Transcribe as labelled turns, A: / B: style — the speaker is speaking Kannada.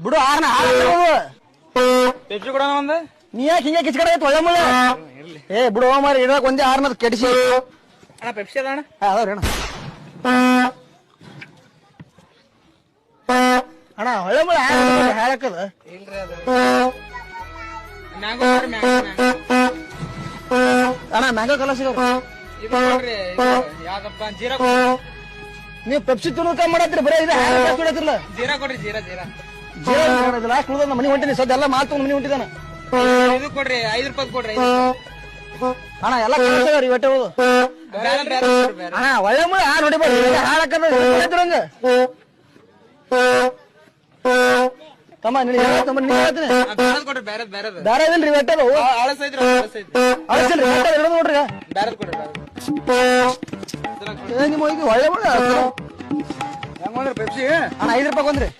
A: ಬಿಡು ಆರ್ನ
B: ಪೆಪ್ಸಿ ಕೊಡೋಣ ಒಂದ್
A: ನೀ ಯಾಕೆ ಹಿಂಗೆ ಕಿಚ್ಕಡ ಒಳ್ಳೆ ಮುಳ್ಳೆ ಏ ಬಿಡು ಮಾರಿ ಇಡಕ್ ಒಂದೇ ಆರ್ನದ್ ಕೆಡಿಸಿ
B: ಅಣ್ಣ ಪೆಪ್ಸಿ ಅದ ಅಣ್ಣ
A: ಅದಾವ್ರಿ ಅಣ್ಣ ಅಣ್ಣ ಒಳ್ಳೆ ಮುಳ್ಳೆ ಹೇಳಕ್ಕದ
B: ಇಲ್ರಿ ಅದು ಮ್ಯಾಂಗೋ
A: ಅಣ್ಣ ಮ್ಯಾಂಗೋ ಕಲರ್ ಸಿಗ
B: ಇದು ನೋಡ್ರಿ ಯಾವ್ದಪ್ಪ ಜೀರಾ
A: ನೀವು ಪೆಪ್ಸಿ ತಿನ್ನೋಕ ಮಾಡತ್ರಿ ಬರೀ ಇದು ಹೇಳತ್ತಿರಲ್ಲ
B: ಜೀರಾ ಕೊಡ್ರಿ ಜೀರಾ
A: ಲಾಸ್ಟ್ ಉಳ್ದ ಮನಿ ಹೊಂಟಿನಿ ಸದ್ಯ ಎಲ್ಲ ಮಾತು ಮನಿ ಹೊಂಟಿದಾನ
B: ಇದು ಕೊಡ್ರಿ 5 ರೂಪಾಯಿ ಕೊಡ್ರಿ
A: ಅಣ್ಣ ಎಲ್ಲ ಕಳ್ಸವ್ರಿ ಇವಟ್ಟೆ ಹೋದು ಅಣ್ಣ ಒಳ್ಳೆ ಮುಳ್ಳೆ ನೋಡಿ ಬರ್ರಿ ಹಾಳಕ್ಕಂಗ ತಮ್ಮ
B: ಕೊಡ್ರಿ ಬೇರೆ
A: ಬೇರೆ ಇಲ್ರಿ ಇವಟ್ಟೆ ಅಳಸಲ್ರಿ ನೋಡ್ರಿ
B: ಬೇರೆ ಕೊಡ್ರಿ
A: ನಿಮ್ಮ ಒಳ್ಳೆ ಮುಳ್ಳೆ
B: ಹೆಂಗ್ ಪೆಪ್ಸಿ
A: ಅಣ್ಣ 5 ರೂಪಾಯಿ ಬಂದ್ರಿ